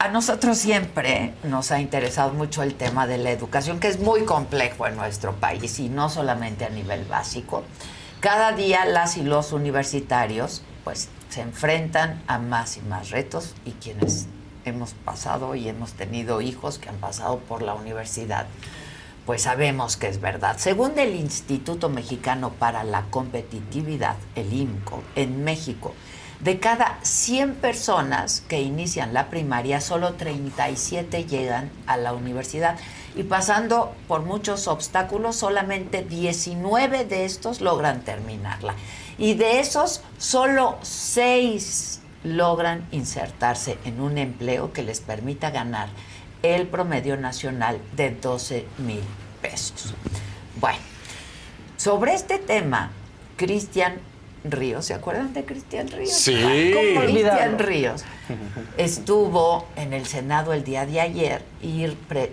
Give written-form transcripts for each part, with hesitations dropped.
A nosotros siempre nos ha interesado mucho el tema de la educación, que es muy complejo en nuestro país y no solamente a nivel básico. Cada día las y los universitarios pues se enfrentan a más y más retos, y quienes hemos pasado y hemos tenido hijos que han pasado por la universidad, pues sabemos que es verdad. Según el Instituto Mexicano para la Competitividad, el IMCO, en México, de cada 100 personas que inician la primaria, solo 37 llegan a la universidad. Y pasando por muchos obstáculos, solamente 19 de estos logran terminarla. Y de esos, solo 6 logran insertarse en un empleo que les permita ganar el promedio nacional de 12,000 pesos. Bueno, sobre este tema, Cristian Ríos, ¿se acuerdan de Cristian Ríos? Sí. Cristian Ríos estuvo en el Senado el día de ayer y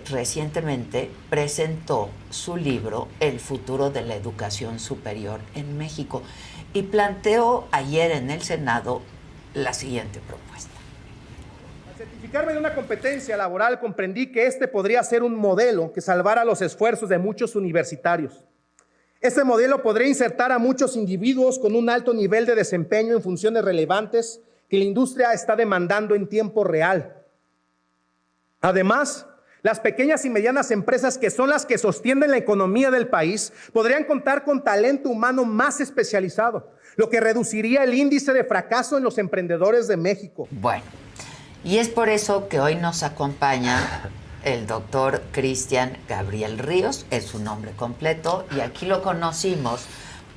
recientemente presentó su libro El futuro de la educación superior en México, y planteó ayer en el Senado la siguiente propuesta. Al certificarme de una competencia laboral, comprendí que este podría ser un modelo que salvara los esfuerzos de muchos universitarios. Este modelo podría insertar a muchos individuos con un alto nivel de desempeño en funciones relevantes que la industria está demandando en tiempo real. Además, las pequeñas y medianas empresas, que son las que sostienen la economía del país, podrían contar con talento humano más especializado, lo que reduciría el índice de fracaso en los emprendedores de México. Bueno, y es por eso que hoy nos acompaña el doctor Cristian Gabriel Ríos, es su nombre completo, y aquí lo conocimos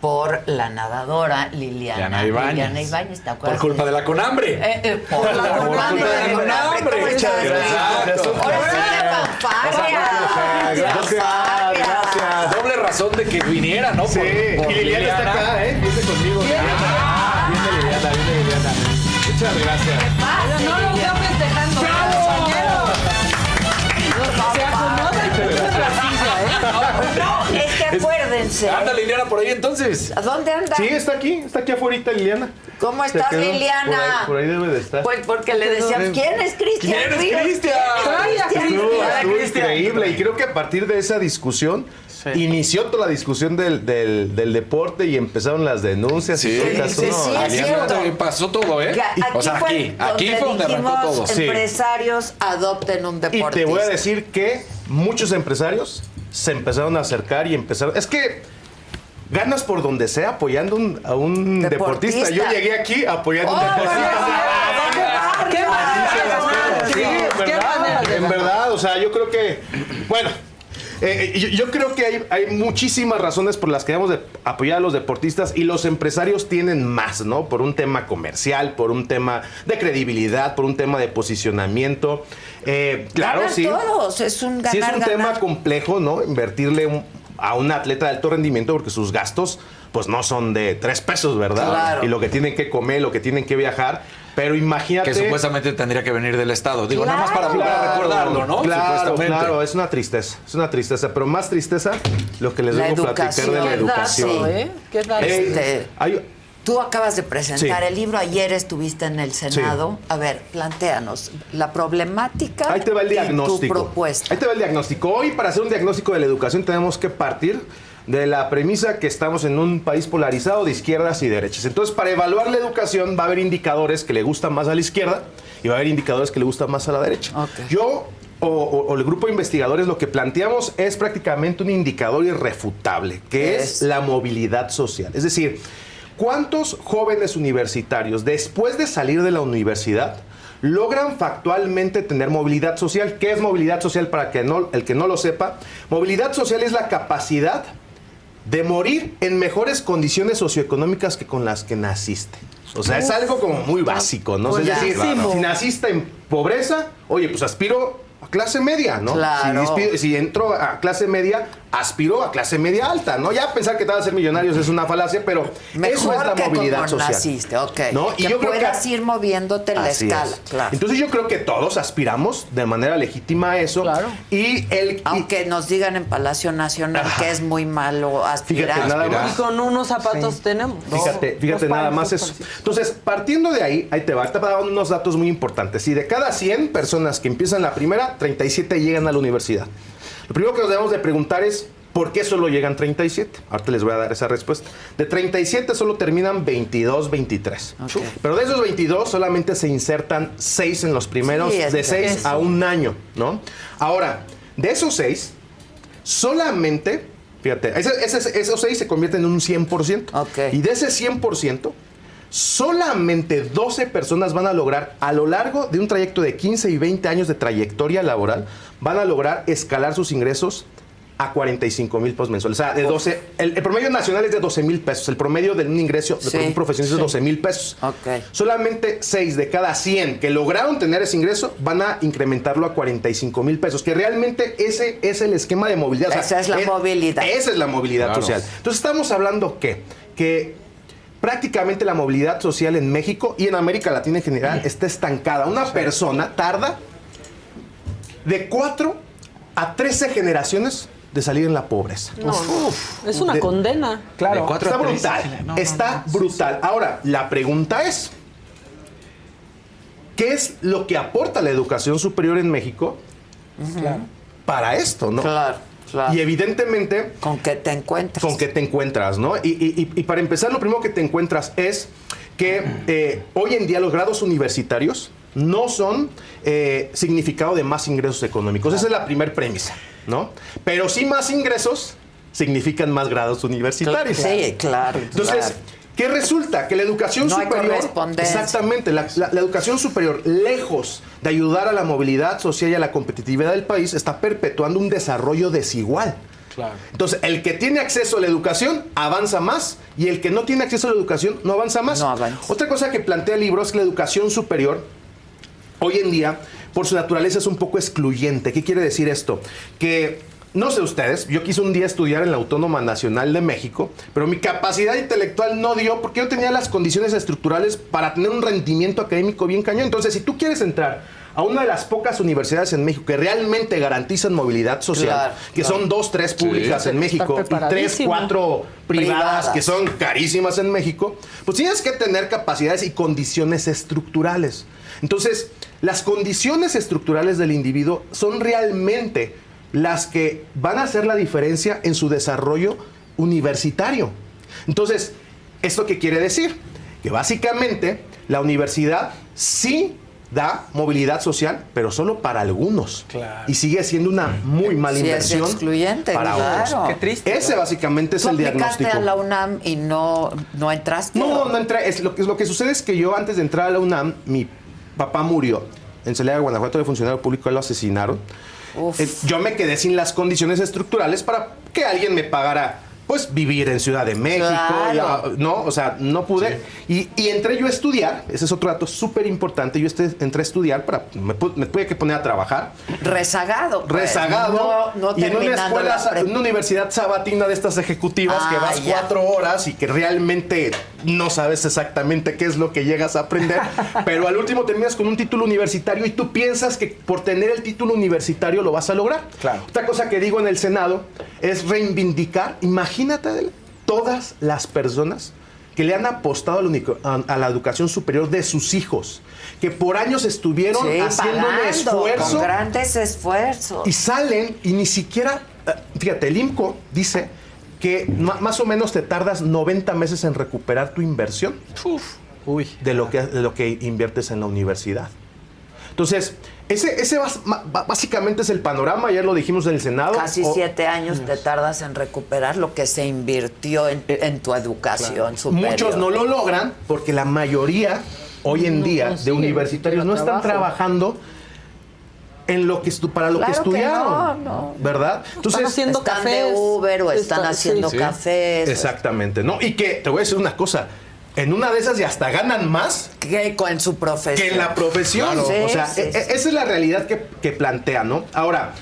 por la nadadora Liliana Ibáñez. ¿Te acuerdas? Por culpa de la CONAMBRE. Por la culpa de la CONAMBRE. Muchas gracias. Ahora sí, Gracias. Doble razón de que viniera, ¿no? Sí, por y Liliana está acá, Viene conmigo. Viene Liliana. Muchas gracias. No lo veo festejando. Se acomoda y se la silla, No, es que acuérdense. Anda Liliana por ahí entonces. ¿A dónde anda? Sí, está aquí afuera Liliana. ¿Cómo estás, Liliana? Por ahí debe de estar. Pues porque le decíamos, ¿quién es Cristian ¿Quién es Ríos? Cristian? Estuvo increíble, y creo que a partir de esa discusión inició toda la discusión del deporte y empezaron las denuncias. Sí, y todo. sí, es cierto. Pasó todo, ¿eh? Aquí O sea, aquí fue donde arrancó dijimos, todo. Sí. empresarios adopten un Y deportista. te voy a decir que muchos empresarios se empezaron a acercar y empezaron... Es que ganas por donde sea apoyando a un deportista. Yo llegué aquí apoyando a un deportista. ¡Qué manera! En verdad, o sea, yo creo que... Bueno... yo creo que hay muchísimas razones por las que debemos de apoyar a los deportistas, y los empresarios tienen más, ¿no? Por un tema comercial, por un tema de credibilidad, por un tema de posicionamiento. Claro, Ganan sí. todos, es un ganar, Sí, es un ganar. tema complejo, ¿no? Invertirle a un atleta de alto rendimiento, porque sus gastos pues no son de 3 pesos, ¿verdad? Claro. Y lo que tienen que comer, lo que tienen que viajar. Pero imagínate... Que supuestamente tendría que venir del Estado. Digo, nada más para recordarlo, ¿no? Claro, es una tristeza. Pero más tristeza lo que les La debo platicar de la educación. educación. ¿Qué tal? Tú acabas de presentar Sí. el libro, ayer estuviste en el Senado. Sí. A ver, plantéanos la problemática. Ahí te va el diagnóstico. Y tu propuesta. Ahí te va el diagnóstico. Hoy, para hacer un diagnóstico de la educación, tenemos que partir de la premisa que estamos en un país polarizado de izquierdas y derechas. Entonces, para evaluar la educación va a haber indicadores que le gustan más a la izquierda y va a haber indicadores que le gustan más a la derecha. Okay. Yo o el grupo de investigadores lo que planteamos es prácticamente un indicador irrefutable, que es la movilidad social. Es decir, ¿cuántos jóvenes universitarios, después de salir de la universidad, logran factualmente tener movilidad social? ¿Qué es movilidad social para el que no lo sepa? Movilidad social es la capacidad de morir en mejores condiciones socioeconómicas que con las que naciste. O sea, es algo como muy básico, ¿no? Pues es decir, claro. si naciste en pobreza, oye, pues aspiro a clase media, ¿no? Claro. Si entro a clase media, aspiro a clase media alta, ¿no? Ya pensar que te vas a ser millonarios es una falacia, pero Mejor eso es la que movilidad como social. naciste, ok. ¿No? Y que yo puedas ir moviéndote en la Así escala, es. claro. Entonces yo creo que todos aspiramos de manera legítima a eso. Claro. Aunque nos digan en Palacio Nacional que es muy malo aspirar. Fíjate, nada más. Y con unos zapatos tenemos. Fíjate nada más eso. Entonces, partiendo de ahí te va a dar unos datos muy importantes. Y de cada 100 personas que empiezan la primera, 37 llegan a la universidad. Lo primero que nos debemos de preguntar es, ¿por qué solo llegan 37? Ahorita les voy a dar esa respuesta. De 37 solo terminan 22, 23. Okay. Pero de esos 22 solamente se insertan 6 en los primeros, Sí, de 6 a un año, ¿no? Ahora, de esos 6, solamente, fíjate, esos 6 se convierten en un 100%. Okay. Y de ese 100%, solamente 12 personas van a lograr, a lo largo de un trayecto de 15 y 20 años de trayectoria laboral, van a lograr escalar sus ingresos a 45,000 pesos mensuales. O sea, de 12, el promedio nacional es de 12,000 pesos. El promedio de un ingreso de un profesionista es de 12,000 pesos. Okay. Solamente 6 de cada 100 que lograron tener ese ingreso van a incrementarlo a 45,000 pesos, que realmente ese es el esquema de movilidad. O sea, esa es la movilidad. Esa es la movilidad social. Entonces estamos hablando que prácticamente la movilidad social en México y en América Latina en general está estancada. Una persona tarda de 4 a 13 generaciones de salir en la pobreza. No, es una condena. Claro, De 4 está a 13. brutal. Está brutal. Ahora, la pregunta es, ¿qué es lo que aporta la educación superior en México para esto, no? Claro. Y evidentemente, ¿Con qué te encuentras? ¿con qué te encuentras, no? Y para empezar, lo primero que te encuentras es que hoy en día los grados universitarios no son significado de más ingresos económicos. Esa es la primera premisa, ¿no? Pero sí más ingresos significan más grados universitarios. Sí, claro. Entonces, ¿qué resulta? Que la educación No hay superior... correspondencia. Exactamente. La educación superior, lejos de ayudar a la movilidad social y a la competitividad del país, está perpetuando un desarrollo desigual. Claro. Entonces, el que tiene acceso a la educación avanza más y el que no tiene acceso a la educación no avanza más. No avanza. Otra cosa que plantea el libro es que la educación superior hoy en día, por su naturaleza, es un poco excluyente. ¿Qué quiere decir esto? Que, no sé ustedes, yo quise un día estudiar en la Autónoma Nacional de México, pero mi capacidad intelectual no dio porque yo tenía las condiciones estructurales para tener un rendimiento académico bien cañón. Entonces, si tú quieres entrar a una de las pocas universidades en México que realmente garantizan movilidad social, que son 2, 3 públicas en México y 3, 4 privadas que son carísimas en México, pues tienes que tener capacidades y condiciones estructurales. Entonces, las condiciones estructurales del individuo son realmente las que van a hacer la diferencia en su desarrollo universitario. Entonces, ¿esto qué quiere decir? Que básicamente la universidad sí da movilidad social, pero solo para algunos. Claro. Y sigue siendo una muy mala inversión es excluyente, para claro. otros. Qué triste. Ese básicamente es ¿Tú el aplicaste diagnóstico. a la UNAM y no entraste? No entré. Lo que sucede es que yo, antes de entrar a la UNAM, mi papá murió en Celaya, Guanajuato, de funcionario público, lo asesinaron. Yo me quedé sin las condiciones estructurales para que alguien me pagara, pues, vivir en Ciudad de México. Claro. No, o sea, no pude. Y entré yo a estudiar. Ese es otro dato súper importante. Yo entré a estudiar me tuve que poner a trabajar. Rezagado. Pues. Rezagado. No y en una terminando escuela, la prepa. en una universidad sabatina de estas ejecutivas que vas ya. 4 horas y que realmente no sabes exactamente qué es lo que llegas a aprender, pero al último terminas con un título universitario y tú piensas que por tener el título universitario lo vas a lograr. Claro. Otra cosa que digo en el Senado es reivindicar, imagínate, Adela, todas las personas que le han apostado a la educación superior de sus hijos, que por años estuvieron haciendo un esfuerzo. Con grandes esfuerzos. Y salen y ni siquiera, fíjate, el IMCO dice que más o menos te tardas 90 meses en recuperar tu inversión de lo que inviertes en la universidad. Entonces, ese básicamente es el panorama. Ayer lo dijimos en el Senado. Casi 7 años te tardas en recuperar lo que se invirtió en tu educación superior. Muchos no lo logran porque la mayoría hoy en día de universitarios no están trabajando en lo que para lo que estudiaron, no. ¿verdad? Entonces están de Uber o están haciendo cafés. Exactamente, ¿no? Y que te voy a decir una cosa, en una de esas ya hasta ganan más que en su profesión. que en la profesión. Claro. Sí, o sea, sí, esa es la realidad que plantea, ¿no? Ahora,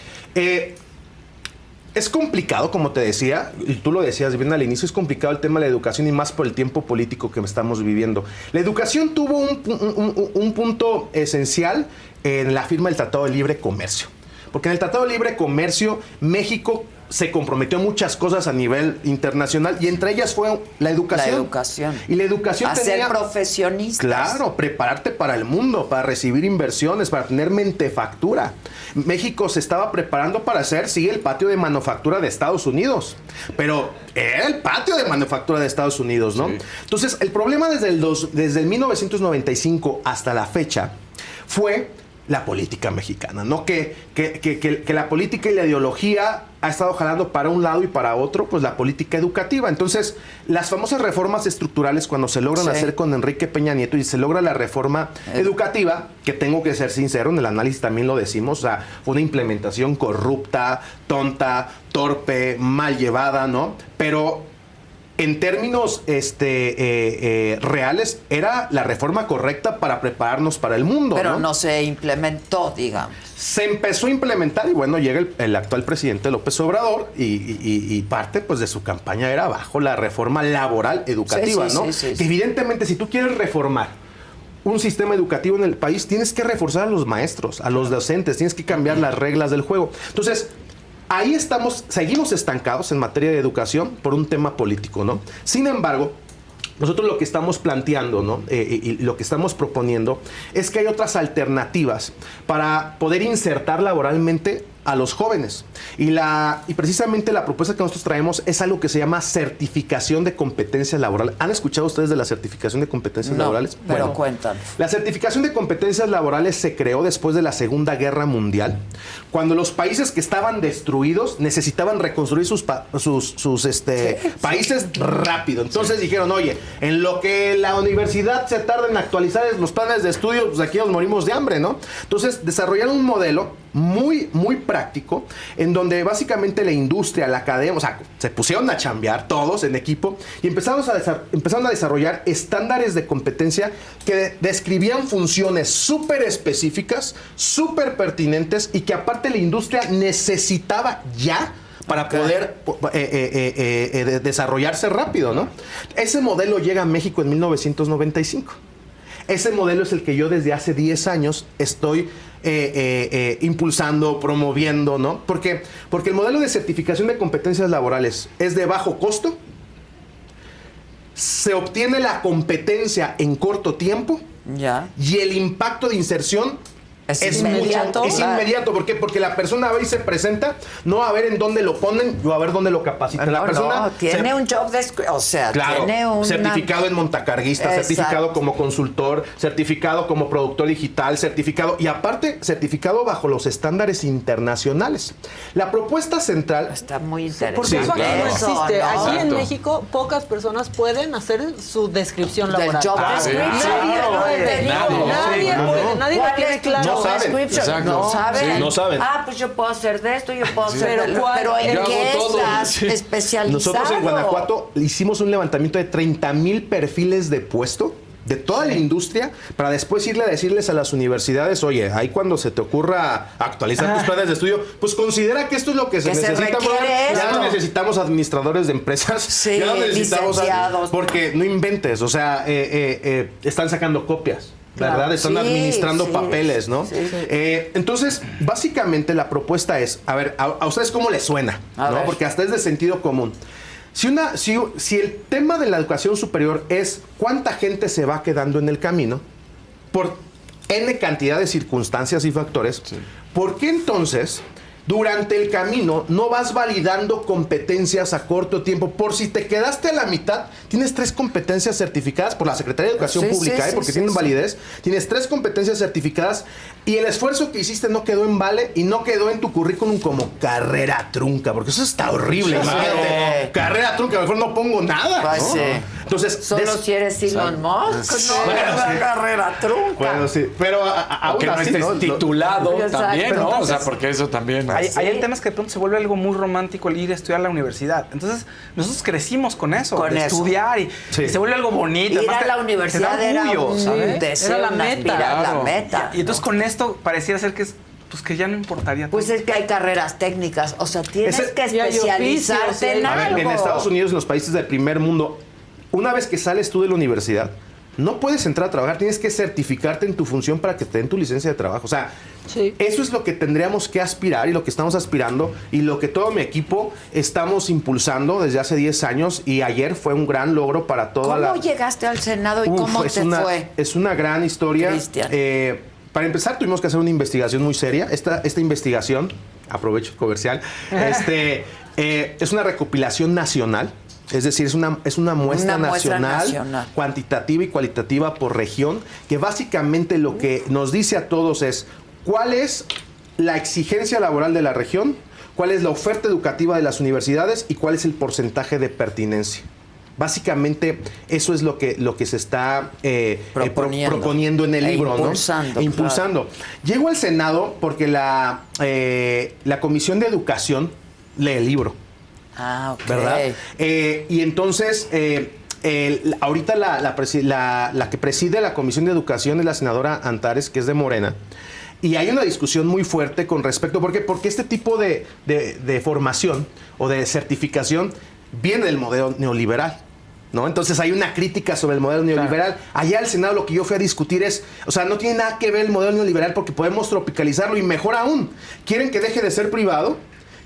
Es complicado, como te decía, y tú lo decías bien al inicio, es complicado el tema de la educación y más por el tiempo político que estamos viviendo. La educación tuvo un punto esencial en la firma del Tratado de Libre Comercio. Porque en el Tratado de Libre Comercio, México se comprometió a muchas cosas a nivel internacional y entre ellas fue la educación. La educación. Y la educación a tenía... ser profesionistas. Claro, prepararte para el mundo, para recibir inversiones, para tener mentefactura. México se estaba preparando para ser, sí, el patio de manufactura de Estados Unidos. Pero era el patio de manufactura de Estados Unidos, ¿no? Sí. Entonces, el problema desde el 1995 hasta la fecha fue la política mexicana, ¿no? Que la política y la ideología ha estado jalando para un lado y para otro, pues la política educativa. Entonces, las famosas reformas estructurales, cuando se logran hacer con Enrique Peña Nieto y se logra la reforma educativa, que tengo que ser sincero, en el análisis también lo decimos, o sea, fue una implementación corrupta, tonta, torpe, mal llevada, ¿no? Pero en términos reales, era la reforma correcta para prepararnos para el mundo. Pero no se implementó, digamos. Se empezó a implementar y bueno, llega el actual presidente López Obrador y parte pues de su campaña era bajo la reforma laboral educativa, ¿no? Que evidentemente, si tú quieres reformar un sistema educativo en el país, tienes que reforzar a los maestros, a los docentes, tienes que cambiar las reglas del juego. Entonces, ahí seguimos estancados en materia de educación por un tema político, ¿no? Sin embargo, nosotros lo que estamos planteando, ¿no? Y lo que estamos proponiendo es que hay otras alternativas para poder insertar laboralmente a los jóvenes. Y precisamente la propuesta que nosotros traemos es algo que se llama certificación de competencias laborales. ¿Han escuchado ustedes de la certificación de competencias laborales? Pero bueno, cuéntanos. La certificación de competencias laborales se creó después de la Segunda Guerra Mundial, cuando los países que estaban destruidos necesitaban reconstruir sus países rápido. Entonces dijeron, oye, en lo que la universidad se tarda en actualizar los planes de estudio, pues aquí nos morimos de hambre, ¿no? Entonces desarrollaron un modelo muy, muy práctico, en donde básicamente la industria, la academia, o sea, se pusieron a chambear todos en equipo y empezaron a desarrollar estándares de competencia que describían funciones súper específicas, súper pertinentes y que aparte la industria necesitaba ya para poder desarrollarse rápido, ¿no? Ese modelo llega a México en 1995. Ese modelo es el que yo desde hace 10 años estoy impulsando, promoviendo, ¿no? Porque el modelo de certificación de competencias laborales es de bajo costo, se obtiene la competencia en corto tiempo y el impacto de inserción es inmediato. Es inmediato. ¿Por qué? Porque la persona va y se presenta, no va a ver en dónde lo ponen, yo a ver dónde lo capacitan. La persona tiene un job description, o sea, claro, tiene un certificado en montacarguista, certificado como consultor, certificado como productor digital, certificado y aparte certificado bajo los estándares internacionales. La propuesta central está muy interesante. Porque eso aquí no existe. ¿no? Aquí en México pocas personas pueden hacer su descripción laboral. Del job description. Nadie lo tiene claro. No saben. Ah, pues yo puedo hacer de esto, yo puedo hacer de pero ¿en qué estás especializado? Nosotros en Guanajuato hicimos un levantamiento de 30,000 perfiles de puesto de toda la industria para después irle a decirles a las universidades, oye, ahí cuando se te ocurra actualizar tus planes de estudio, pues considera que esto es lo que se necesita. Ya no necesitamos administradores de empresas, ya no necesitamos licenciados, porque no inventes, o sea, están sacando copias. ¿Verdad? Claro. Están administrando papeles, ¿no? Entonces, básicamente la propuesta es, a ver, a ustedes cómo les suena, ¿no? Porque hasta es de sentido común. Si el tema de la educación superior es cuánta gente se va quedando en el camino, por N cantidad de circunstancias y factores, ¿por qué entonces durante el camino no vas validando competencias a corto tiempo? Por si te quedaste a la mitad, tienes 3 competencias certificadas por la Secretaría de Educación Pública, porque tienen validez. Tienes 3 competencias certificadas y el esfuerzo que hiciste no quedó en vale y no quedó en tu currículum como carrera trunca, porque eso está horrible. Carrera trunca, mejor no pongo nada, ¿no? Entonces, solo si eres Elon Musk, carrera trunca. Bueno, sí, pero aunque no estés titulado también, ¿no? O sea, porque eso también. Ahí el tema es que de pronto se vuelve algo muy romántico el ir a estudiar a la universidad. Entonces, nosotros crecimos con eso, estudiar y se vuelve algo bonito. Ir a la universidad era la meta. la meta. Y entonces con esto pareciera ser que es pues que ya no importaría. Pues es que hay carreras técnicas, o sea, tienes que y hay especializarte oficios, en A algo. ver, en Estados Unidos, en los países del primer mundo, una vez que sales tú de la universidad, no puedes entrar a trabajar, tienes que certificarte en tu función para que te den tu licencia de trabajo. O sea, Sí. eso es lo que tendríamos que aspirar y lo que estamos aspirando y lo que todo mi equipo estamos impulsando desde hace 10 años y ayer fue un gran logro para toda ¿Cómo llegaste al Senado y cómo te fue? Es una gran historia. Cristian. Para empezar, tuvimos que hacer una investigación muy seria. Esta investigación, aprovecho el comercial, es una recopilación nacional. Es decir, es una muestra nacional, cuantitativa y cualitativa por región, que básicamente lo que nos dice a todos es cuál es la exigencia laboral de la región, cuál es la oferta educativa de las universidades y cuál es el porcentaje de pertinencia. Básicamente eso es lo que se está proponiendo en el libro, impulsando, ¿no? Impulsando. Claro. Llego al Senado porque la Comisión de Educación lee el libro. Ah, ok. ¿Verdad? Y entonces, ahorita la que preside la Comisión de Educación es la senadora Antares, que es de Morena. Y hay una discusión muy fuerte con respecto, porque este tipo de formación o de certificación viene del modelo neoliberal, ¿no? Entonces hay una crítica sobre el modelo neoliberal. Claro. Allá al Senado lo que yo fui a discutir es, o sea, no tiene nada que ver el modelo neoliberal porque podemos tropicalizarlo y mejor aún, quieren que deje de ser privado,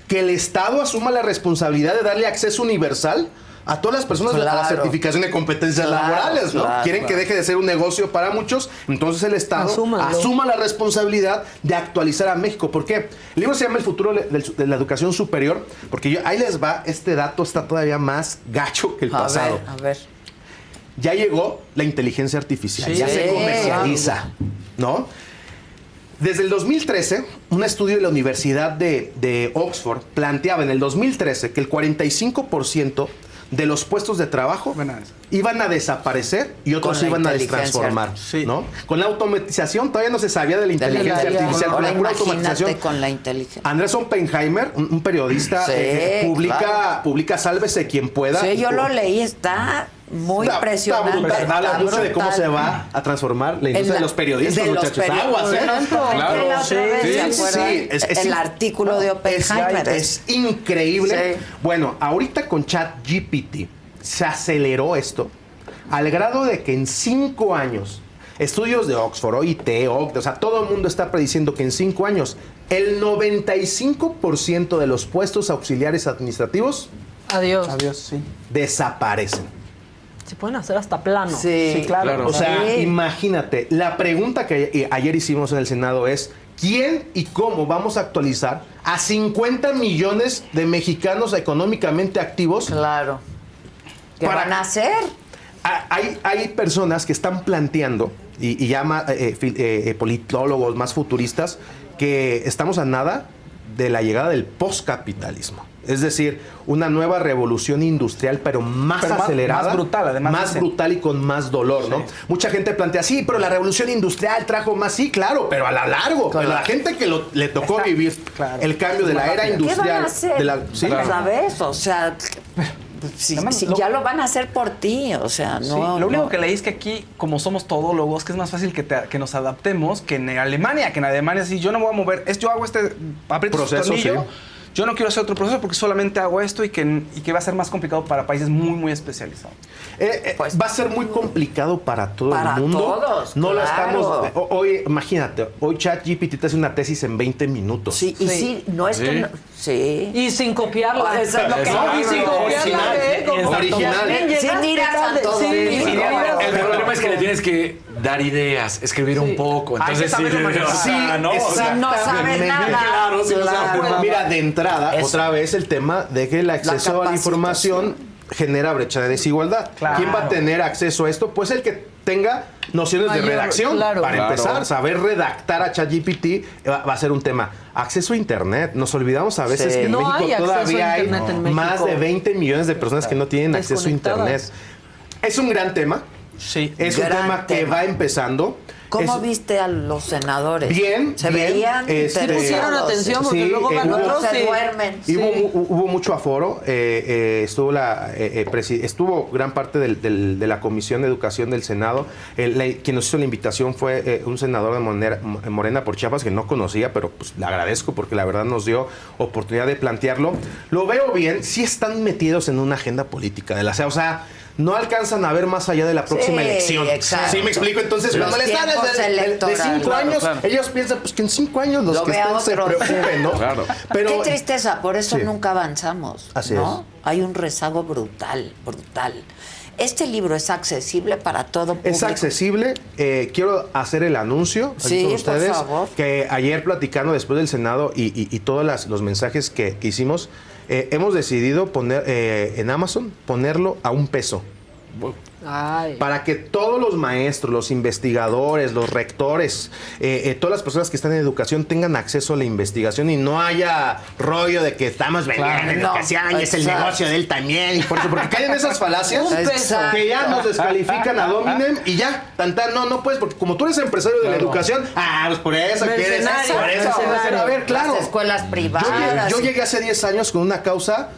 que el Estado asuma la responsabilidad de darle acceso universal a todas las personas a la certificación de competencias laborales, ¿no? Quieren que deje de ser un negocio para muchos, entonces el Estado asuma la responsabilidad de actualizar a México. ¿Por qué? El libro se llama El futuro de la educación superior, porque ahí les va, este dato está todavía más gacho que el pasado. A ver. Ya llegó la inteligencia artificial, ya se comercializa, ¿no? Desde el 2013, un estudio de la Universidad de Oxford planteaba en el 2013 que el 45% de los puestos de trabajo iban a desaparecer y otros iban a destransformar, ¿no? Con la automatización todavía no se sabía de la inteligencia artificial. Ahora con la automatización con la inteligencia. Andrés Oppenheimer, un periodista, publica Sálvese quien pueda. Sí, yo lo leí, está muy impresionante. Habla mucho de cómo se va a transformar la industria de los periodistas, muchachos. Aguas, ¿eh? Claro. Sí, el artículo de Oppenheimer. Es increíble. Sí. Bueno, ahorita con ChatGPT se aceleró esto al grado de que en 5 años, estudios de Oxford, OIT, OCDE, o sea, todo el mundo está prediciendo que en 5 años el 95% de los puestos auxiliares administrativos desaparecen. Se pueden hacer hasta plano. Sí, claro. O sea, imagínate, la pregunta que ayer hicimos en el Senado es, ¿quién y cómo vamos a actualizar a 50 millones de mexicanos económicamente activos? Claro. ¿Qué van a hacer? Hay personas que están planteando, y llama politólogos más futuristas, que estamos a nada de la llegada del postcapitalismo. Es decir, una nueva revolución industrial, pero más acelerada. Más brutal, además. Más brutal y con más dolor, ¿no? Mucha gente plantea, sí, pero la revolución industrial trajo más, sí, claro, pero a la largo. Pero la gente que le tocó vivir el cambio de la era industrial. ¿Qué van a hacer? ¿Sabes? O sea, ya lo van a hacer por ti, o sea, no. Sí, lo único que leí es que aquí, como somos todólogos, que es más fácil que nos adaptemos que en Alemania. Que en Alemania, si yo no me voy a mover, yo hago aprieto este tornillo. Sí. Yo no quiero hacer otro proceso porque solamente hago esto y que va a ser más complicado para países muy, muy especializados. Va a ser muy complicado para todo el mundo. Todos, no lo claro. estamos. Hoy, imagínate, hoy ChatGPT te hace una tesis en 20 minutos. Sí, y sí, no es que no. Sí. Y sin copiarla. Eso es lo que y sin copiarla. Original. Sin ir a Santo Domingo. El problema es que le tienes que dar ideas, escribir un poco. Entonces, no sabes nada. Claro, sí, claro. Mira, de entrada, otra vez el tema de que el acceso a la información genera brecha de desigualdad. Claro. ¿Quién va a tener acceso a esto? Pues el que tenga nociones de redacción. Para empezar, saber redactar a ChatGPT va a ser un tema. Acceso a Internet. Nos olvidamos a veces que en México todavía hay más de 20 millones de personas que no tienen acceso a Internet. Es un gran tema. Sí. Es un tema que va empezando. ¿Cómo viste a los senadores? Bien, ¿Se bien, veían? pusieron atención porque sí, luego van otros se y duermen. Hubo mucho aforo. Estuvo gran parte de la Comisión de Educación del Senado. Quien nos hizo la invitación fue un senador de Morena por Chiapas que no conocía, pero pues le agradezco porque la verdad nos dio oportunidad de plantearlo. Lo veo bien. Sí están metidos en una agenda política de la SEA. O sea, no alcanzan a ver más allá de la próxima elección. Exacto. ¿Sí me explico? Entonces, Los cuando les dan de 5 años, claro. ellos piensan pues que en 5 años los Lo que ve a estén se otros. preocupen, ¿no? Claro. Pero, Qué tristeza, por eso Sí. nunca avanzamos. Así ¿no? es. Hay un rezago brutal. Este libro es accesible para todo público. es accesible. Quiero hacer el anuncio Sí, con por ustedes favor. que ayer platicando después del Senado y todos los mensajes que hicimos, hemos decidido poner en Amazon, ponerlo a $1. Ay. Para que todos los maestros, los investigadores, los rectores, todas las personas que están en educación tengan acceso a la investigación y no haya rollo de que estamos vendiendo educación y es el exacto. negocio de él también. Y porque caen esas falacias Exacto. que ya nos descalifican a Dominem y ya, no puedes, porque como tú eres empresario de la educación, pues por eso quieres. Mercenario, Por eso, mercenario. a ver, claro. Las escuelas privadas. Yo llegué hace 10 años con una causa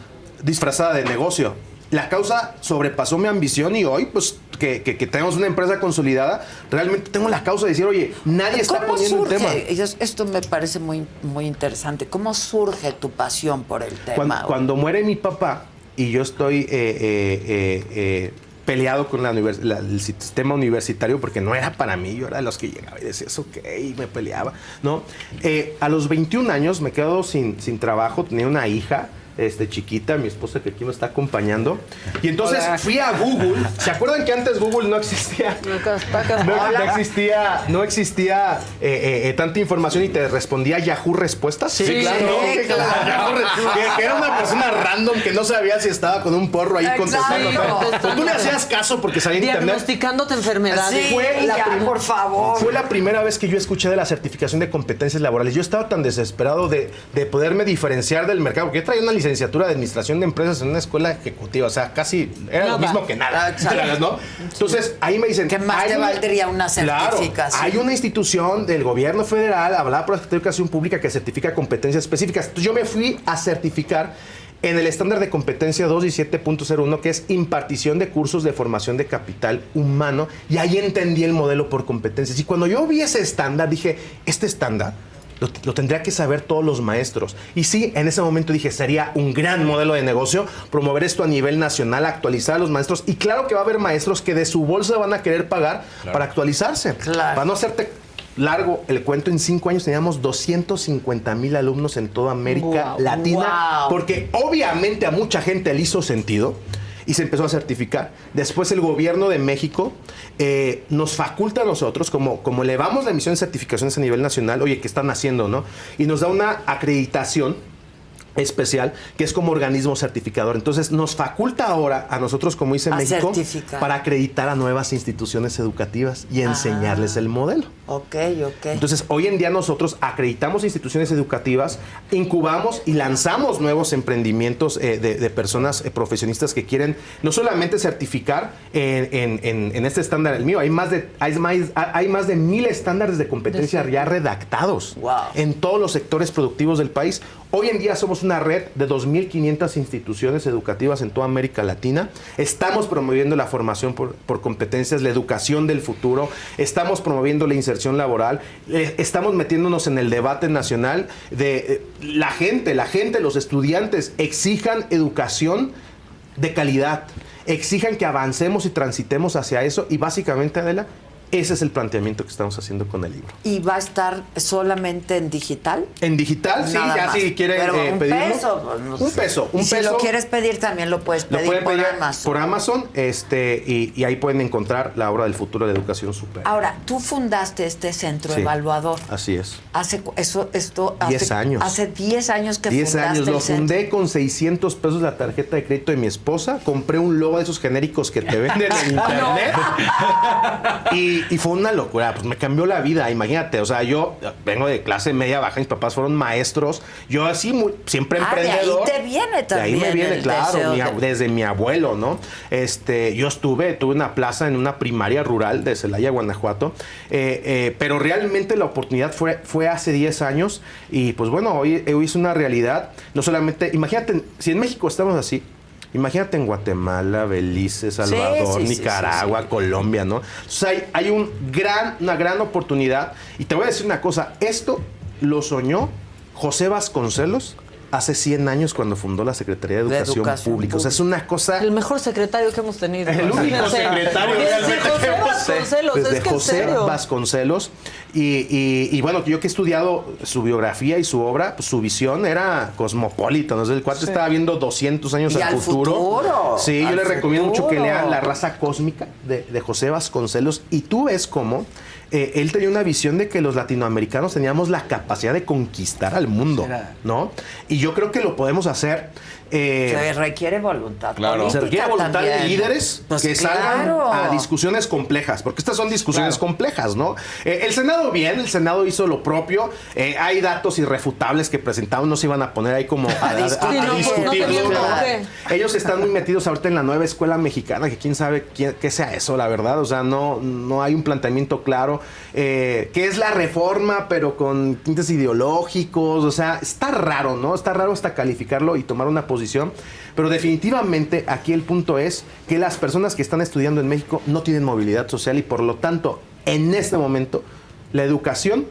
disfrazada de negocio. La causa sobrepasó mi ambición y hoy, pues, que tenemos una empresa consolidada, realmente tengo la causa de decir, oye, nadie está ¿Cómo poniendo surge? el tema. Esto me parece muy, muy interesante. ¿Cómo surge tu pasión por el tema? Cuando muere mi papá y yo estoy peleado con el sistema universitario porque no era para mí, yo era de los que llegaba y decía, eso y me peleaba, ¿no? A los 21 años me quedo sin trabajo, tenía una hija, chiquita, mi esposa que aquí me está acompañando. Y entonces fui a Google. ¿Se acuerdan que antes Google no existía? No existía tanta información y te respondía Yahoo Respuestas. Sí, claro. Que era una persona random que no sabía si estaba con un porro ahí contestando. Pero tú le hacías caso porque salía en internet. Diagnosticándote enfermedades. Sí, por favor. Fue la primera vez que yo escuché de la certificación de competencias laborales. Yo estaba tan desesperado de poderme diferenciar del mercado, porque yo traía una licenciatura de administración de empresas en una escuela ejecutiva, o sea, casi era lo mismo que nada, ¿no? Entonces, ahí me dicen... ¿Qué más te valdría una certificación? Claro, hay una institución del gobierno federal, hablada por la Secretaría de Educación Pública, que certifica competencias específicas. Entonces, yo me fui a certificar en el estándar de competencia 217.01, que es impartición de cursos de formación de capital humano, y ahí entendí el modelo por competencias. Y cuando yo vi ese estándar, dije, este estándar lo tendría que saber todos los maestros. Y sí, en ese momento dije, sería un gran modelo de negocio promover esto a nivel nacional, actualizar a los maestros. Y claro que va a haber maestros que de su bolsa van a querer pagar para actualizarse. Claro. Para no hacerte largo el cuento, en 5 años teníamos 250,000 alumnos en toda América Latina. Porque obviamente a mucha gente le hizo sentido y se empezó a certificar. Después el gobierno de México nos faculta a nosotros, como elevamos la emisión de certificaciones a nivel nacional, oye, ¿qué están haciendo, no? Y nos da una acreditación especial, que es como organismo certificador. Entonces, nos faculta ahora a nosotros, como dice México, certificar. para acreditar a nuevas instituciones educativas y enseñarles el modelo. Ok. Entonces, hoy en día nosotros acreditamos instituciones educativas, incubamos y lanzamos nuevos emprendimientos de personas profesionistas que quieren no solamente certificar en este estándar el mío, hay más de 1,000 estándares de competencia ya redactados en todos los sectores productivos del país. Hoy en día somos una red de 2,500 instituciones educativas en toda América Latina. Estamos promoviendo la formación por competencias, la educación del futuro. Estamos promoviendo la inserción laboral. Estamos metiéndonos en el debate nacional de la gente, los estudiantes exijan educación de calidad. Exijan que avancemos y transitemos hacia eso. Y básicamente, Adela, ese es el planteamiento que estamos haciendo con el libro. ¿Y va a estar solamente en digital? En digital, sí, Nada ya más. si quieren Pero un pedirlo. peso, pues, no Un sé. peso. Y si lo quieres pedir, también lo puedes pedir, pueden por pedir Amazon. por Amazon, y ahí pueden encontrar la obra del futuro de la educación superior. Ahora, tú fundaste este centro Sí, evaluador. Así es. Hace 10 años. Hace 10 años que 10 fundaste años, el lo centro. fundé con $600 la tarjeta de crédito de mi esposa, compré un logo de esos genéricos que te venden en internet Y fue una locura, pues me cambió la vida, imagínate, o sea, yo vengo de clase media baja, mis papás fueron maestros, yo así siempre emprendedor. De ahí te viene también. De ahí me viene, el claro, deseo desde mi abuelo, ¿no? Yo tuve una plaza en una primaria rural de Celaya, Guanajuato, pero realmente la oportunidad fue hace 10 años y pues bueno, hoy es una realidad, no solamente, imagínate, si en México estamos así, imagínate en Guatemala, Belice, Salvador, Nicaragua, Colombia, ¿no? Entonces hay una gran oportunidad. Y te voy a decir una cosa, esto lo soñó José Vasconcelos hace 100 años cuando fundó la Secretaría de Educación Pública. O sea, es una cosa... El mejor secretario que hemos tenido. El único secretario realmente que hemos tenido. Desde José Vasconcelos. Y bueno, yo que he estudiado su biografía y su obra, pues su visión era cosmopolita. ¿No? El cuate estaba viendo 200 años al futuro. Sí, yo le recomiendo mucho que lean La raza cósmica de José Vasconcelos. Y tú ves cómo él tenía una visión de que los latinoamericanos teníamos la capacidad de conquistar al mundo, ¿no? Y yo creo que lo podemos hacer. Se requiere voluntad. Claro. Se requiere voluntad también. de líderes que salgan a discusiones complejas, porque estas son discusiones complejas, ¿no? El Senado el Senado hizo lo propio. Hay datos irrefutables que presentaban, no se iban a poner ahí como a discutirlo. Ellos están muy metidos ahorita en la nueva escuela mexicana, que quién sabe qué sea eso, la verdad. O sea, no hay un planteamiento claro. Que es la reforma, pero con tintes ideológicos. O sea, está raro, ¿no? Está raro hasta calificarlo y tomar una posición. Pero definitivamente aquí el punto es que las personas que están estudiando en México no tienen movilidad social y por lo tanto, en este momento, la educación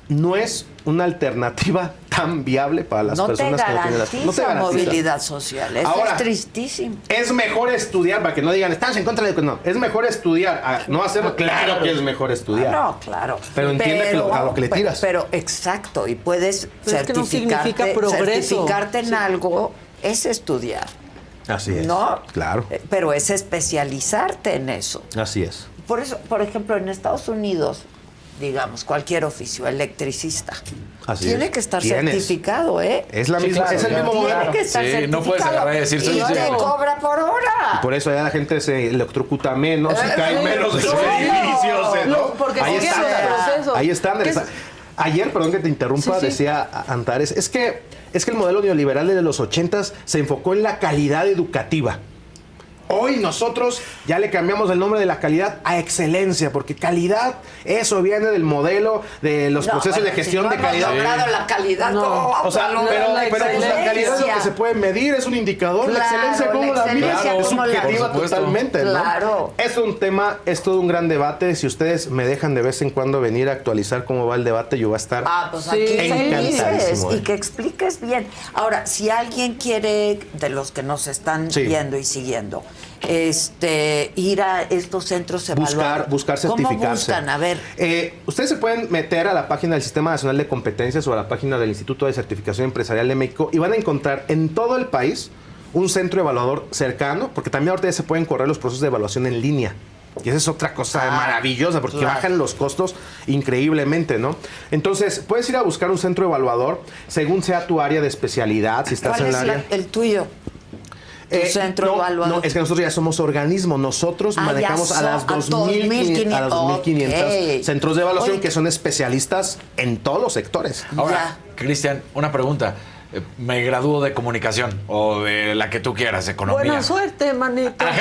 no es una alternativa tan viable para las personas que no tienen las... No te garantiza movilidad social. Eso ahora, es tristísimo. Es mejor estudiar, para que no digan, estás en contra de... No, es mejor estudiar, no hacerlo. Claro que es mejor estudiar. No, claro. Pero entiende a lo que le tiras. Pero exacto, y puedes pero es que no significa progreso. Certificarte en algo es estudiar. Así es. ¿No? Claro. Pero es especializarte en eso. Así es. Por eso, por ejemplo, en Estados Unidos, digamos, cualquier oficio, electricista, tiene que estar certificado, ¿eh? Es la misma, es el mismo modelo. Tiene que estar certificado. No puedes agarrar y decir y te cobra por hora. Y por eso ya la gente se electrocuta menos y cae menos de sus edificios, ¿no? Porque ahí siguen los procesos. Ahí están. Ayer, perdón que te interrumpa, decía Antares, es que el modelo neoliberal de los 80s se enfocó en la calidad educativa. Hoy nosotros ya le cambiamos el nombre de la calidad a excelencia, porque calidad, eso viene del modelo de los procesos de gestión de calidad. No hemos logrado la calidad. O sea, pero pues la calidad es lo que se puede medir, es un indicador. La excelencia, ¿cómo la mides? Es subjetiva totalmente, ¿no? Claro. Es un tema, es todo un gran debate. Si ustedes me dejan de vez en cuando venir a actualizar cómo va el debate, yo voy a estar pues aquí encantadísimo. Y que expliques bien. Ahora, si alguien quiere, de los que nos están viendo y siguiendo, ir a estos centros evaluados. Buscar certificarse. ¿Cómo buscan? A ver. Ustedes se pueden meter a la página del Sistema Nacional de Competencias o a la página del Instituto de Certificación Empresarial de México y van a encontrar en todo el país un centro evaluador cercano, porque también ahorita ya se pueden correr los procesos de evaluación en línea. Y esa es otra cosa maravillosa, porque bajan los costos increíblemente, ¿no? Entonces, puedes ir a buscar un centro evaluador según sea tu área de especialidad, si estás en el área. ¿Cuál es el tuyo? Centro evaluador. No, es que nosotros ya somos organismo. Nosotros manejamos a las 2.500 centros de evaluación que son especialistas en todos los sectores. Ahora, Cristian, una pregunta. Me gradúo de comunicación o de la que tú quieras, economía. Buena suerte, manito. Acabas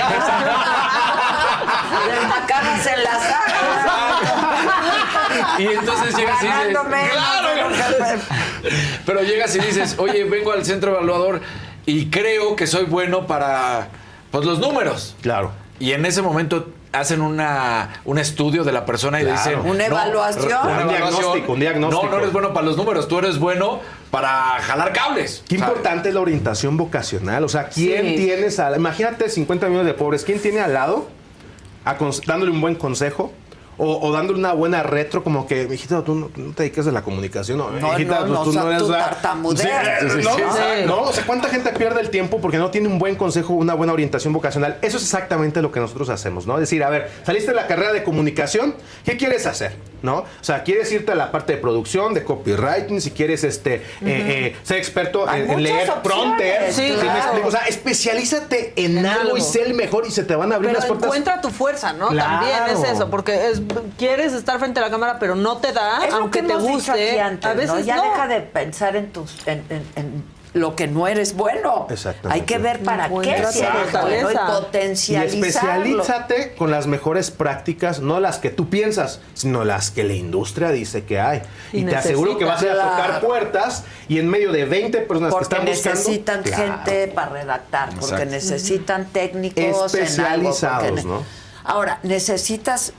en la sala. Y entonces llegas y dices, ¡claro! Pero llegas y dices, oye, vengo al centro evaluador y creo que soy bueno para los números. Claro. Y en ese momento hacen un estudio de la persona y dicen... ¿Una evaluación? Un diagnóstico. No eres bueno para los números, tú eres bueno para jalar cables. Qué importante es la orientación vocacional. O sea, ¿quién tienes imagínate 50 millones de pobres, ¿quién tiene al lado dándole un buen consejo? o dándole una buena retro, como que, hijita, tú no te dedicas a la comunicación, ¿no? No, Hijita, no, tú o sea, no eres tú la... tartamudeas. Sí, Sí, ¿no? O sea, ¿cuánta gente pierde el tiempo porque no tiene un buen consejo, una buena orientación vocacional? Eso es exactamente lo que nosotros hacemos, ¿no? Es decir, a ver, saliste de la carrera de comunicación, ¿qué quieres hacer? ¿No? O sea, ¿quieres irte a la parte de producción, de copywriting? Si quieres ser experto Hay en leer muchas prompter. opciones, Sí, ¿Sí me claro. explico? O sea, especialízate en algo y sé el mejor y se te van a abrir Pero las puertas. encuentra tu fuerza, ¿no? Claro. También es eso, porque quieres estar frente a la cámara, pero no te da, Es lo aunque que te hemos dicho guste. aquí antes, a veces ¿no? Ya no. deja de pensar en lo que no eres bueno. Exactamente. Hay que ver para qué Encuentra sí tu eres bueno y fortaleza. Y potencializarlo. especialízate con las mejores prácticas, no las que tú piensas, sino las que la industria dice que hay. Y Y te aseguro que vas a ir a tocar Claro. puertas y en medio de 20 personas Porque que están buscando... necesitan Claro. gente para redactar, porque Exacto. necesitan técnicos Especializados, en algo. ¿no? Ahora, necesitas...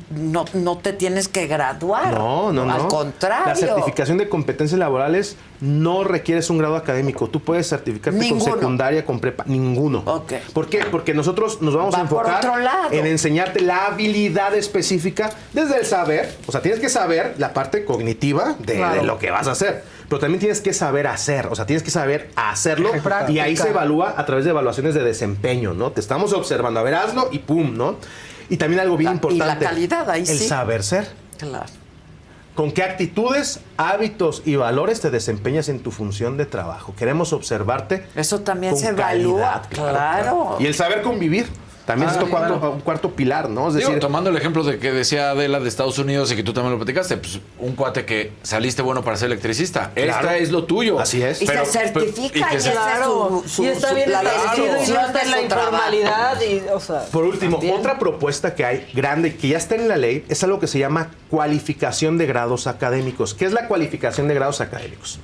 No te tienes que graduar. No. Al contrario. La certificación de competencias laborales no requieres un grado académico. Tú puedes certificarte Ninguno. con secundaria, con prepa. Ninguno. Ok. ¿Por qué? Porque nosotros nos vamos Va a enfocar por otro lado. en enseñarte la habilidad específica desde el saber. O sea, tienes que saber la parte cognitiva de lo que vas a hacer. Pero también tienes que saber hacer. O sea, tienes que saber hacerlo. Práctica. Y ahí se evalúa a través de evaluaciones de desempeño, ¿no? Te estamos observando. A ver, hazlo y pum, ¿no? Y también algo bien Y la importante. calidad, ahí el sí. saber ser. Claro. ¿Con qué actitudes, hábitos y valores te desempeñas en tu función de trabajo? Queremos observarte. Eso también con se evalúa. calidad, Claro. Y el saber convivir. También es un cuarto pilar, ¿no? Es Digo, decir, tomando el ejemplo de que decía Adela de Estados Unidos y que tú también lo platicaste, pues un cuate que saliste bueno para ser electricista. Claro. Esta es lo tuyo. Así es. Y se certifica y esa es Claro, su y está bien la establecido y no descripción está en la de su trabajo. informalidad y, o sea, por último, también. otra propuesta que hay grande, que ya está en la ley, es algo que se llama cualificación de grados académicos. ¿Qué es la cualificación de grados académicos?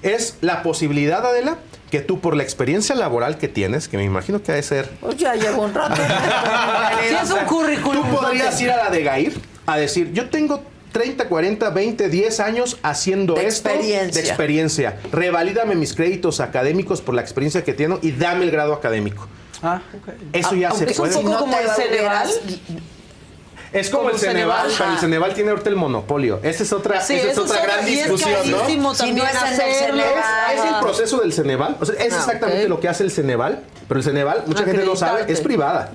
Es la posibilidad, Adela, que tú por la experiencia laboral que tienes, que me imagino que ha de ser... Pues ya llevo un rato. Sí, es un currículum. Tú podrías ir a la de GAIR a decir, yo tengo 30, 40, 20, 10 años haciendo De esto experiencia. de experiencia. Revalídame mis créditos académicos por la experiencia que tengo y dame el grado académico. Ah, ok. Eso ya se es un puede. poco no como te el lo Ceneval. Es como como el el Ceneval, Ceneval. pero el Ceneval tiene ahorita el monopolio. Esa es otra, Sí, esa es eso otra gran y es discusión, ¿no? carísimo Si también no es en el hacerlo. Ceneval. Es el proceso del Ceneval. O sea, es exactamente ok. lo que hace el Ceneval, pero el Ceneval, mucha gente no sabe, Acreditarte. es privada.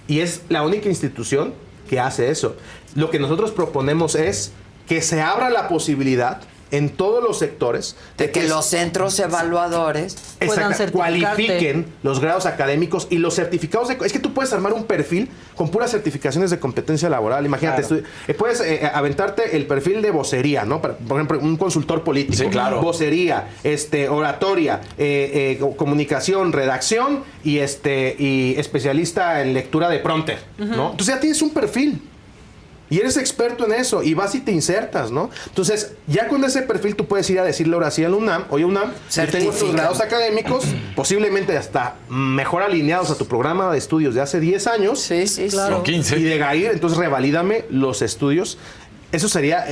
Y es la única institución que hace eso. Lo que nosotros proponemos es que se abra la posibilidad en todos los sectores De que los centros evaluadores puedan exacto, certificarte. cualifiquen los grados académicos y los certificados de... Es que tú puedes armar un perfil con puras certificaciones de competencia laboral. Imagínate, puedes aventarte el perfil de vocería, ¿no? Por ejemplo, un consultor político. Sí, claro. Vocería, oratoria, comunicación, redacción y especialista en lectura de prompter, ¿no? Entonces ya tienes un perfil. Y eres experto en eso y vas y te insertas, ¿no? Entonces, ya con ese perfil tú puedes ir a decirle ahora sí a la UNAM, oye UNAM, yo tengo estos Certifica. grados académicos, posiblemente hasta mejor alineados a tu programa de estudios de hace 10 años. Sí, sí, Claro. Con 15. Y de GAIR, entonces revalídame los estudios. Eso sería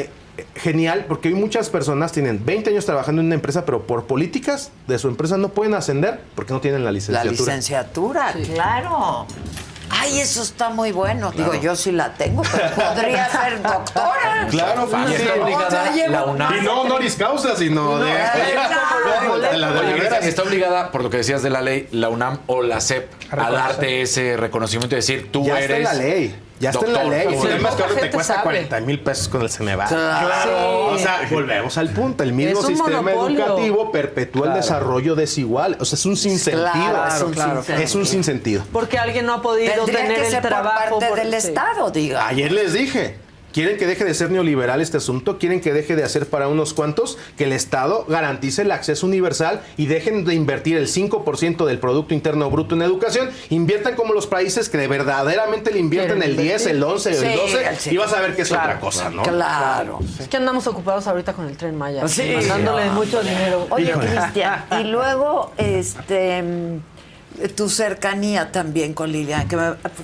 genial porque hoy muchas personas tienen 20 años trabajando en una empresa, pero por políticas de su empresa no pueden ascender porque no tienen la La licenciatura. licenciatura, claro. Ay, eso está muy bueno. Digo, yo sí la tengo, pero podría ser doctora. Claro, Y fácil. está obligada la UNAM. Y no honoris causa, sino de... Oye, Greta, está obligada, por lo que decías de la ley, la UNAM o la SEP a darte ese reconocimiento y decir, tú Ya eres... está en la ley. Ya está en la doctor. ley. Sí, El problema es que poca ahora te gente cuesta sabe. 40,000 pesos con el Ceneval. Claro. O sea, volvemos al punto. El mismo Es un sistema monopolio. educativo perpetúa el desarrollo desigual. O sea, es un sinsentido. Claro, es un sinsentido. Es un sinsentido. Porque alguien no ha podido Tendría tener que el ser trabajo por parte del sí. Estado, diga. Ayer les dije. ¿Quieren que deje de ser neoliberal este asunto? ¿Quieren que deje de hacer para unos cuantos? Que el Estado garantice el acceso universal y dejen de invertir el 5% del Producto Interno Bruto en educación. Inviertan como los países que de verdaderamente le invierten el 10, el 11, el Sí, 12 sí. y vas a ver que es otra cosa, ¿no? Claro. Es que andamos ocupados ahorita con el Tren Maya. Sí. Mandándole mucho dinero. Oye, Híjole. Cristian, y luego, tu cercanía también con Lilian, que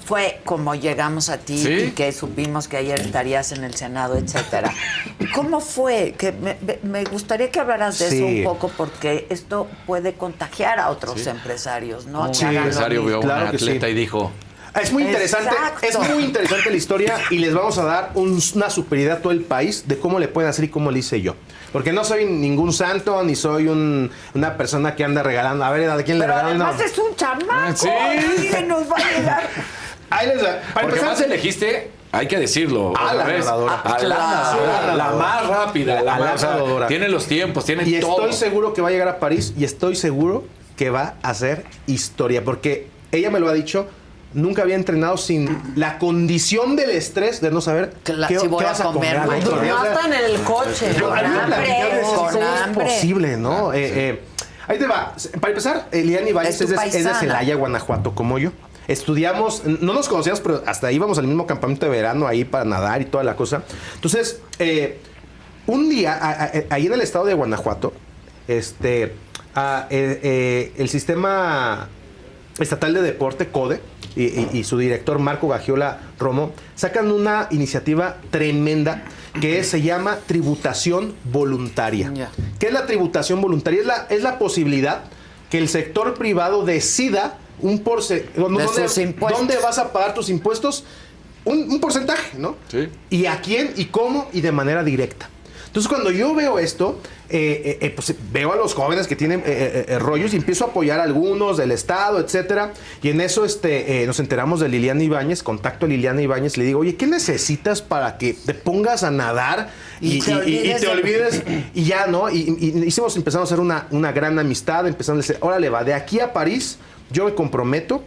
fue como llegamos a ti ¿Sí? y que supimos que ayer estarías en el Senado, etcétera. ¿Cómo fue? Que me gustaría que hablaras de Sí. eso un poco, porque esto puede contagiar a otros empresarios, ¿no? Un Que hagan lo empresario mismo. vio a Claro una que sí. atleta y dijo, Es muy interesante, Exacto. es muy interesante la historia y les vamos a dar una superioridad a todo el país de cómo le pueden hacer y cómo le hice yo. Porque no soy ningún santo, ni soy una persona que anda regalando. A ver, ¿a quién le Pero regalan? además No. es un chamaco. Sí. ¿Qué nos va a llegar? Ahí les da. Para Porque empezar, más elegiste, hay que decirlo. A la otra vez, nadadora. a la más rápida. A la o sea, nadadora. tiene los tiempos, tiene y todo. estoy seguro que va a llegar a París y estoy seguro que va a hacer historia. Porque ella me lo ha dicho, nunca había entrenado sin la condición del estrés de no saber Si voy a vas comer, a güey. comer. No están en el coche. Yo Con a mí me hambre, platicaron de con cómo es hambre. posible, ¿no? Ahí te va. Para empezar, Liliana Ibáñez Es tu es de paisana. Celaya, Guanajuato, como yo. Estudiamos, no nos conocíamos, pero hasta íbamos al mismo campamento de verano ahí para nadar y toda la cosa. Entonces, un día, ahí en el estado de Guanajuato, el sistema estatal de deporte, CODE, y su director Marco Gagiola Romo, sacan una iniciativa tremenda que se llama tributación voluntaria. Ya. ¿Qué es la tributación voluntaria? Es la posibilidad que el sector privado decida un sus impuestos. dónde vas a pagar tus impuestos, un porcentaje, ¿no? Sí. Y a quién, y cómo, y de manera directa. Entonces, cuando yo veo esto, pues veo a los jóvenes que tienen rollos y empiezo a apoyar a algunos del Estado, etcétera. Y en eso nos enteramos de Liliana Ibáñez, contacto a Liliana Ibáñez, le digo, oye, ¿qué necesitas para que te pongas a nadar y te olvides? Y ya, ¿no? Y empezamos a hacer una gran amistad, empezando a decir, órale, va, de aquí a París, yo me comprometo.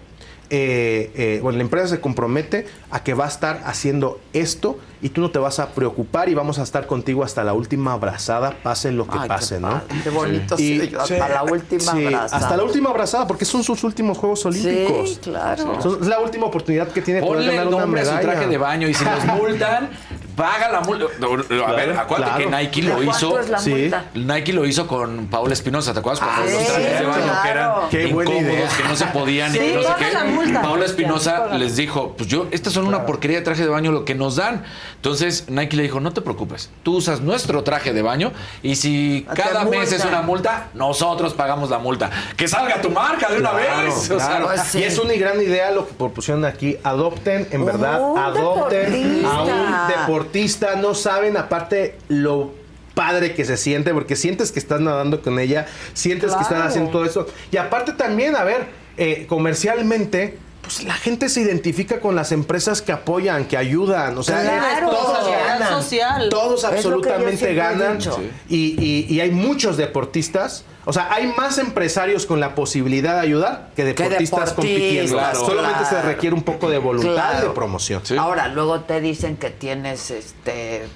La empresa se compromete a que va a estar haciendo esto y tú no te vas a preocupar y vamos a estar contigo hasta la última abrazada, pase lo que Ay, pase, qué ¿no? padre, qué bonito Y- soy yo, hasta la última Sí, abrazada. hasta la última abrazada, porque son sus últimos Juegos Olímpicos. Sí, claro. Es la última oportunidad que tiene de poder Ponle ganar el una nombre a su medalla. traje de baño y si los multan, paga la multa. A ver, acuérdate claro. que Nike ¿De lo cuánto hizo. es la Sí. multa? Nike lo hizo con Paula Espinosa, ¿te acuerdas? Cuando Ah, los sí, trajes de baño claro. que eran Qué buena incómodos, idea. que no se podían y Sí, que no sé paga qué. la multa. Paula Espinosa Ya, les dijo, pues estas son una porquería de traje de baño lo que nos dan. Entonces Nike le dijo, no te preocupes, tú usas nuestro traje de baño y si Te cada mes es multan. una multa, nosotros pagamos la multa. Que salga tu marca de una vez. O sea, Claro. Pues sí. Y es una gran idea lo que propusieron aquí. Adopten, en verdad, Un adopten a un deportista. deportista. No saben, aparte, lo padre que se siente, porque sientes que estás nadando con ella, sientes que están Claro. haciendo todo eso. Y aparte también, a ver, comercialmente, pues la gente se identifica con las empresas que apoyan, que ayudan. O sea, Claro. todos Sociedad ganan. social. Todos Es lo que yo absolutamente siempre he ganan. dicho. Y hay muchos deportistas. O sea, hay más empresarios con la posibilidad de ayudar que deportistas compitiendo. claro. Solamente se requiere un poco de voluntad Claro. y de promoción. Sí. Ahora, luego te dicen que tienes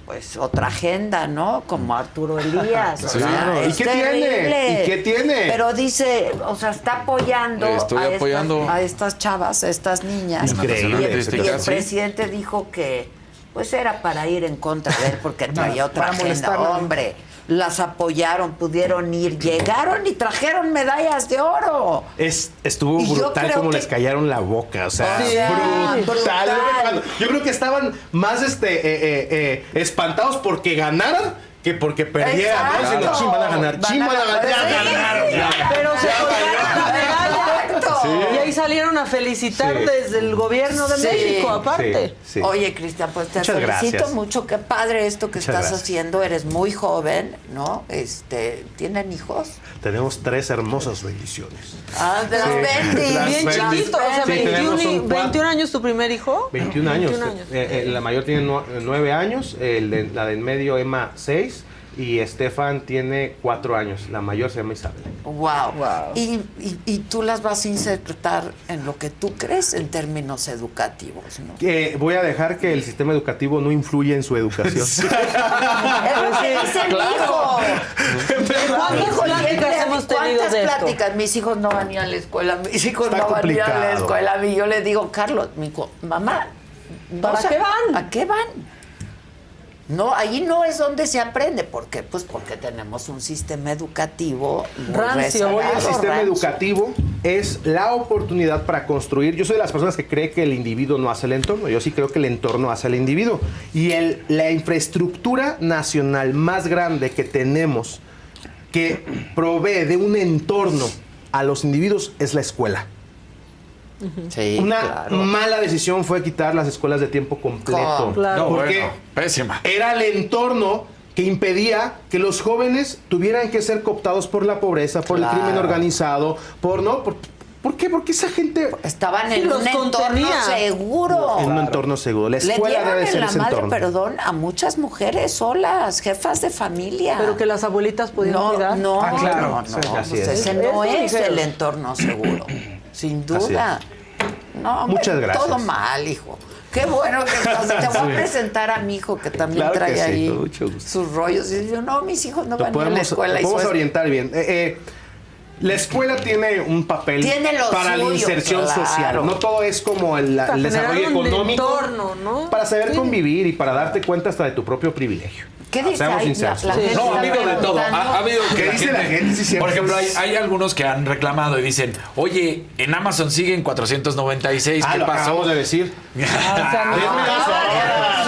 pues otra agenda, ¿no? Como Arturo Elías. o Sí. sea, Claro. ¿Y es qué tiene? terrible. ¿Y qué tiene? Pero dice, o sea, está apoyando, Estoy apoyando. a estas chavas, a estas niñas. Increíble. Y el, Artística, y el sí. presidente dijo que pues era para ir en contra de él porque traía otra para agenda. molestarlo. Hombre, las apoyaron, pudieron ir, llegaron y trajeron medallas de oro. Estuvo Y yo brutal creo como que- les callaron la boca. O sea, O sea, brutal. brutal. Yo creo que estaban más espantados porque ganaran que porque perdieran. ¿no? Diciendo, Exacto. "Chin, van a ganar, chin, van a ganar". Ya Sí. ganaron, ya. Pero se colgaron la medalla. Exacto. Y ahí salieron a felicitar Sí. desde el gobierno de Sí. México, aparte. Sí, sí. Oye, Cristian, pues te Muchas felicito gracias. mucho. Qué padre esto que Muchas estás gracias. haciendo. Eres muy joven, ¿no? ¿Tienen hijos? Tenemos 3 hermosas bendiciones. Ah, de las Sí. Bendis. Las Bien Bendis. chiquito, o sea, Sí, tenemos 21, un cuatro. 21 años tu primer hijo. 21 años. 21 años. La mayor tiene 9 años, la de en medio Emma 6 y Estefan tiene 4 años. La mayor se llama Isabel. Wow. Wow. Y tú las vas a insertar en lo que tú crees en términos educativos, ¿no? Voy a dejar que el sistema educativo no influya en su educación. Es lo que dice mi hijo. ¿Cuántas Hijo, pláticas siempre, hemos tenido ¿cuántas de esto? pláticas? Mis hijos no van a ir a la escuela, mis hijos Está no van a ir a la complicado. escuela. Y yo le digo, Carlos, mi hijo, mamá, ¿Para qué van? ¿A qué van? No, ahí no es donde se aprende. ¿Por qué? Pues porque tenemos un sistema educativo muy Rancio. Hoy el rezagado, sistema rancio. educativo es la oportunidad para construir. Yo soy de las personas que cree que el individuo no hace el entorno. Yo sí creo que el entorno hace al individuo. Y la infraestructura nacional más grande que tenemos que provee de un entorno a los individuos es la escuela. Sí, Una claro. mala decisión fue quitar las escuelas de tiempo completo. ¿Cómo? Claro. No, Porque bueno, pésima. era el entorno que impedía que los jóvenes tuvieran que ser cooptados por la pobreza, por Claro. el crimen organizado, ¿por qué? Porque esa gente Estaban Sí, en los un entorno contenía. seguro. en un entorno seguro. La Le escuela dieron debe en ser la ese madre, entorno. perdón, a muchas mujeres solas, jefas de familia. Pero que las abuelitas podían no, cuidar. no, Ah, claro, no, no, sí, pues así es. ese no Eso es dijeron. el entorno seguro, sin Así duda. No, Muchas bueno, gracias. todo mal, hijo. Qué bueno que te voy a presentar a mi hijo que también Claro que trae sí, ahí con mucho gusto. sus rollos. Y yo, no, mis hijos no Lo van a ir a la escuela. lo y podemos su- orientar bien. La escuela tiene un papel Tiene lo para suyo, la inserción claro. social. No todo es como el Para desarrollo generar un económico. entorno, ¿no? Para saber Sí. convivir y para darte cuenta hasta de tu propio privilegio. ¿Qué dice Seamos ahí? sinceros. La gente No, ha está habido de todo. preguntando. Ha habido ¿Qué dice la gente? Sí, cierto. Por ejemplo, hay algunos que han reclamado y dicen, oye, en Amazon siguen 496, ¿qué lo pasó? acabamos de decir. O sea, no.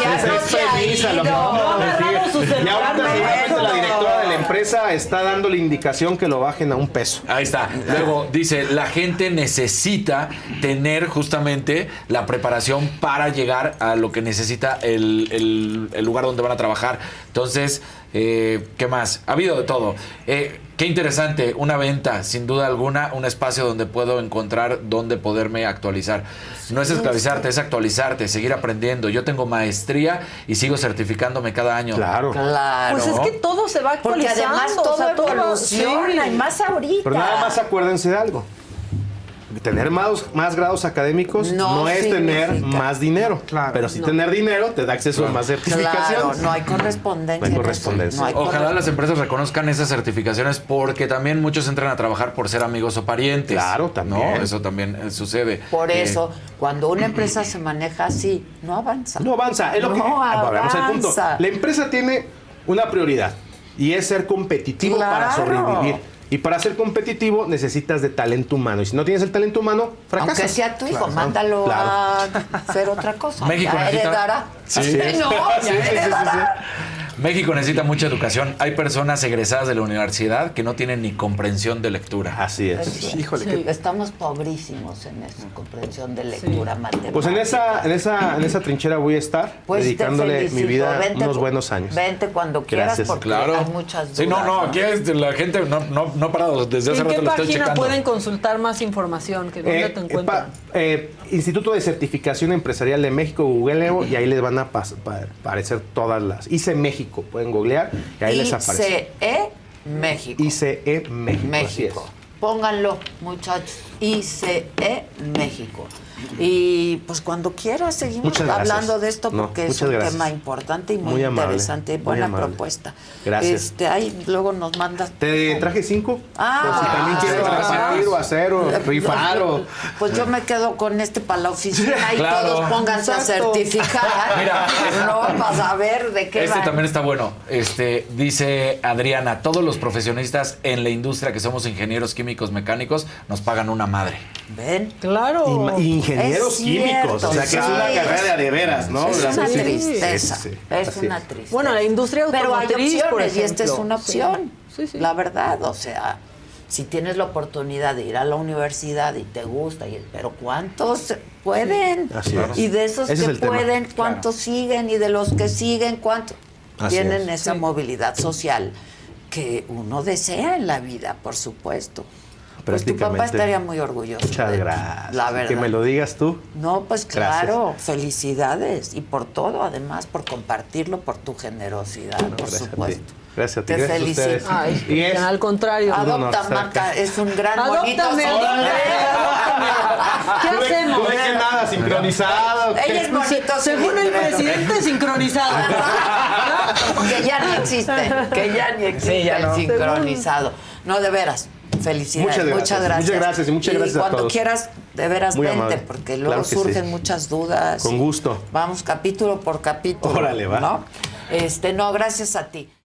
Ya Esa no es se ha premisa, lo ido. acabamos de No decir. agarramos su Y celular, ahorita seguramente la Maestro. directora de la empresa está dando la indicación que lo bajen a $1. Ahí está. Luego dice, la gente necesita tener justamente la preparación para llegar a lo que necesita el lugar donde van a trabajar. Entonces, ¿qué más? Ha habido de todo. Qué interesante, una venta, sin duda alguna, un espacio donde puedo encontrar dónde poderme actualizar. No es esclavizarte, es actualizarte, seguir aprendiendo. Yo tengo maestría y sigo certificándome cada año. Claro. Claro. Pues es que todo se va Porque actualizando. además todo o sea, evoluciona sí. y más ahorita. Pero nada más acuérdense de algo. Tener más grados académicos No no, es tener significa. más dinero. Claro. Pero si tener dinero te da acceso a más Claro, certificaciones. no hay correspondencia. No hay en eso. correspondencia. No hay Ojalá corre- las empresas reconozcan esas certificaciones porque también muchos entran a trabajar por ser amigos o parientes. Claro, también. ¿No? Eso también sucede. Por eso, cuando una empresa se maneja así, no avanza. No avanza. Es lo que, No volvemos al punto. avanza. La empresa tiene una prioridad y es ser competitivo para Claro. sobrevivir. Y para ser competitivo necesitas de talento humano. Y si no tienes el talento humano, fracasas. Aunque sea tu hijo, Claro. mándalo Claro. a hacer otra cosa. México ya necesita- heredará. Sí. Así es. No, ya Sí, sí, sí, sí, heredará. México necesita mucha educación. Hay personas egresadas de la universidad que no tienen ni comprensión de lectura. Así es. Híjole, Sí. Estamos pobrísimos en esa comprensión de lectura matemática. Pues en esa trinchera voy a estar Pues te dedicándole mi felicito. vida Vente unos buenos años. Vente cuando quieras Gracias. porque Claro. hay muchas dudas. Sí, no, aquí la gente no ha parado. Desde hace ¿En qué rato lo estoy página checando. pueden consultar más información? ¿Que ¿Dónde te encuentran? Instituto de Certificación Empresarial de México, googleo y ahí les van a aparecer todas las. ICE México, pueden googlear y ahí les aparece. ICE México. ICE México. así es. México. Pónganlo, muchachos. ICE México. Y pues cuando quieras seguimos Muchas gracias. hablando de esto No, porque es muchas un gracias. tema importante y muy, Muy amable, interesante. muy Buena amable. propuesta. Gracias. Ahí luego nos mandas. Te traje 5. Ah, por si también quieres gracias. repartir o hacer o rifar o. Pues yo me quedo con este para la oficina y Claro. todos pónganse a Exacto. certificar. Mira. No, para saber de qué Este va. también está bueno. Dice Adriana, todos los profesionistas en la industria que somos ingenieros químicos mecánicos nos pagan una madre. ¿Ven? Claro. Y ingenieros Es químicos. O sea que cierto, es una sí. carrera de veras, ¿no? Es una Sí. tristeza. Sí, sí, Es así una es. tristeza. Bueno, la industria Pero hay automotriz, por opciones y esta es ejemplo. una opción. Sí, sí. La verdad, o sea, si tienes la oportunidad de ir a la universidad y te gusta, pero ¿cuántos pueden? Así es. Y de esos Ese es que el tema. pueden, ¿cuántos siguen? Y de los que siguen, ¿cuántos Así tienen es. esa Sí. movilidad social que uno desea en la vida, por supuesto? Pues tu papá Prácticamente. estaría muy orgulloso. Muchas de ti, gracias. La verdad. Que me lo digas tú. No, pues Gracias. claro, felicidades y por todo, además, por compartirlo, por tu generosidad, por Gracias a ti. supuesto. Gracias a ti. Te Gracias a felicito. ustedes. Ay, Y es- al contrario. honor Adopta, estar acá. Maca, es un gran Adóptame. bonito sombrero. ¿Qué hacemos? No dejé nada sincronizado. Ella es bonito Según el sombrero. presidente, sincronizado. Que ya no existe, que ya ni existe ya el no. sincronizado. No, de veras, felicidades. Muchas gracias. Muchas gracias y muchas gracias a cuando todos. quieras, de veras, Muy vente, amable. porque luego Claro que sí. surgen muchas dudas. Con gusto. Vamos capítulo por capítulo. Órale, va. ¿no? No, gracias a ti.